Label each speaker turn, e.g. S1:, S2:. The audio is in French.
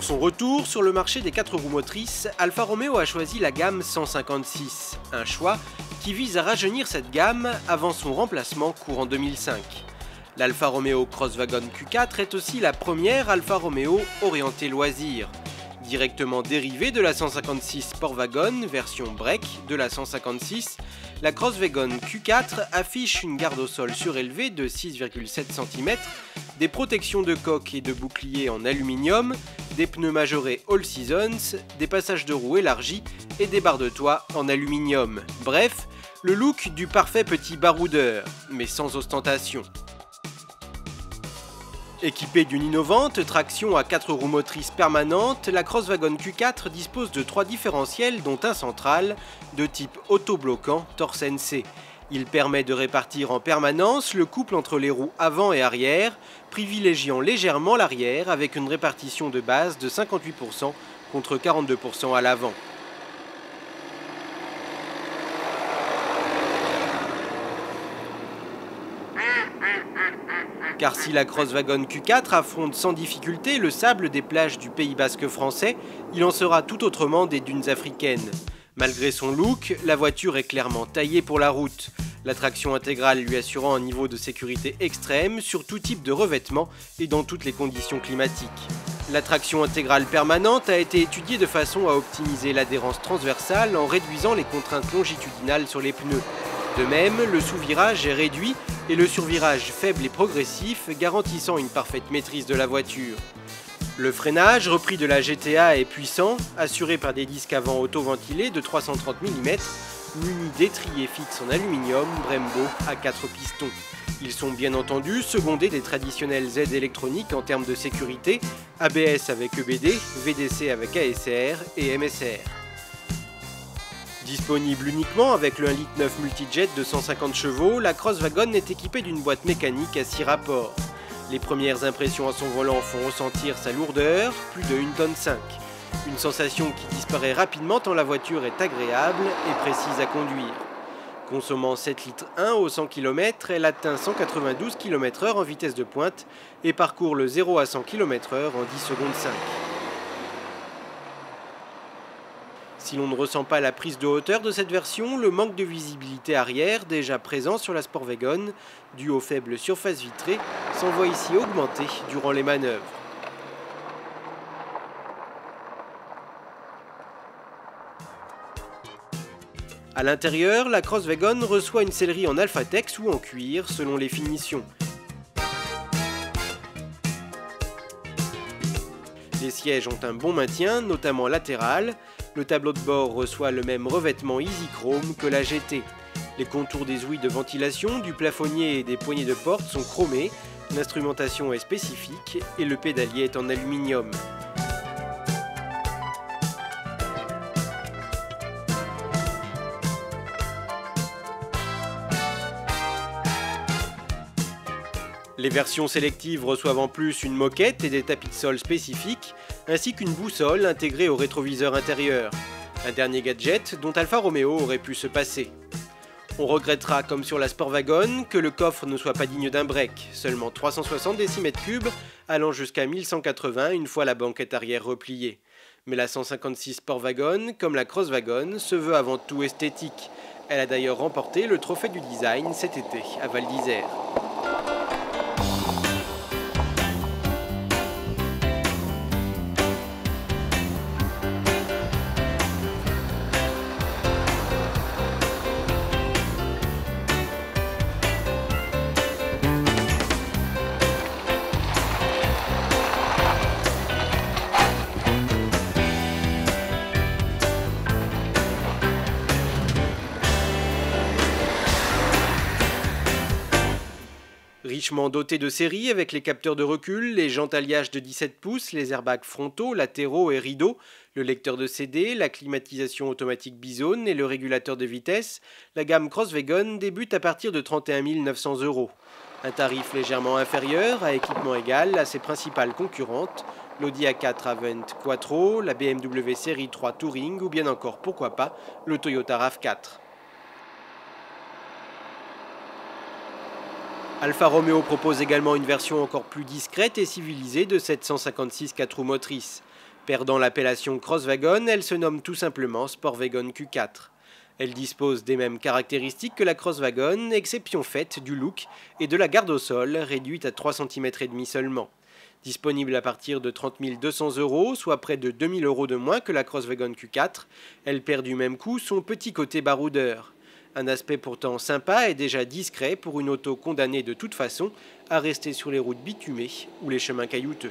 S1: Pour son retour sur le marché des 4 roues motrices, Alfa Romeo a choisi la gamme 156, un choix qui vise à rajeunir cette gamme avant son remplacement courant 2005. L'Alfa Romeo Crosswagon Q4 est aussi la première Alfa Romeo orientée loisir. Directement dérivée de la 156 Sportwagon version break de la 156, la Crosswagon Q4 affiche une garde au sol surélevée de 6,7 cm, des protections de coque et de bouclier en aluminium, des pneus majorés All Seasons, des passages de roues élargis et des barres de toit en aluminium. Bref, le look du parfait petit baroudeur, mais sans ostentation. Équipée d'une innovante traction à 4 roues motrices permanentes, la Crosswagon Q4 dispose de 3 différentiels dont un central de type autobloquant Torsen C. Il permet de répartir en permanence le couple entre les roues avant et arrière, privilégiant légèrement l'arrière avec une répartition de base de 58% contre 42% à l'avant. Car si la Crosswagon Q4 affronte sans difficulté le sable des plages du Pays Basque français, il en sera tout autrement des dunes africaines. Malgré son look, la voiture est clairement taillée pour la route, la traction intégrale lui assurant un niveau de sécurité extrême sur tout type de revêtement et dans toutes les conditions climatiques. La traction intégrale permanente a été étudiée de façon à optimiser l'adhérence transversale en réduisant les contraintes longitudinales sur les pneus. De même, le sous-virage est réduit et le survirage faible et progressif, garantissant une parfaite maîtrise de la voiture. Le freinage, repris de la GTA, est puissant, assuré par des disques avant auto-ventilés de 330 mm, munis d'étriers fixes en aluminium Brembo à 4 pistons. Ils sont bien entendu secondés des traditionnelles aides électroniques en termes de sécurité, ABS avec EBD, VDC avec ASR et MSR. Disponible uniquement avec le 1,9 L multijet de 150 chevaux, la Crosswagon est équipée d'une boîte mécanique à 6 rapports. Les premières impressions à son volant font ressentir sa lourdeur, plus de 1,5 tonne. Une sensation qui disparaît rapidement tant la voiture est agréable et précise à conduire. Consommant 7,1 litres au 100 km, elle atteint 192 km/h en vitesse de pointe et parcourt le 0 à 100 km/h en 10 secondes 5. Si l'on ne ressent pas la prise de hauteur de cette version, le manque de visibilité arrière, déjà présent sur la Sportwagon, dû aux faibles surfaces vitrées, s'en voit ici augmenter durant les manœuvres. À l'intérieur, la Crosswagon reçoit une sellerie en Alphatex ou en cuir selon les finitions. Les sièges ont un bon maintien, notamment latéral. Le tableau de bord reçoit le même revêtement Easy Chrome que la GT. Les contours des ouïes de ventilation, du plafonnier et des poignées de porte sont chromés, l'instrumentation est spécifique et le pédalier est en aluminium. Les versions sélectives reçoivent en plus une moquette et des tapis de sol spécifiques, ainsi qu'une boussole intégrée au rétroviseur intérieur. Un dernier gadget dont Alfa Romeo aurait pu se passer. On regrettera, comme sur la Sportwagon, que le coffre ne soit pas digne d'un break, seulement 360 décimètres cubes, allant jusqu'à 1180 une fois la banquette arrière repliée. Mais la 156 Sportwagon, comme la Crosswagon, se veut avant tout esthétique. Elle a d'ailleurs remporté le trophée du design cet été à Val d'Isère. Richement doté de série avec les capteurs de recul, les jantes alliages de 17 pouces, les airbags frontaux, latéraux et rideaux, le lecteur de CD, la climatisation automatique bizone et le régulateur de vitesse, la gamme Crosswagon débute à partir de 31 900 €. Un tarif légèrement inférieur, à équipement égal, à ses principales concurrentes, l'Audi A4 Avant Quattro, la BMW Série 3 Touring ou bien encore, pourquoi pas, le Toyota RAV4. Alfa Romeo propose également une version encore plus discrète et civilisée de cette 156 4 roues motrices. Perdant l'appellation Crosswagon, elle se nomme tout simplement Sportwagon Q4. Elle dispose des mêmes caractéristiques que la Crosswagon, exception faite du look et de la garde au sol, réduite à 3,5 cm seulement. Disponible à partir de 30 200 €, soit près de 2 000 € de moins que la Crosswagon Q4, elle perd du même coup son petit côté baroudeur. Un aspect pourtant sympa et déjà discret pour une auto condamnée de toute façon à rester sur les routes bitumées ou les chemins caillouteux.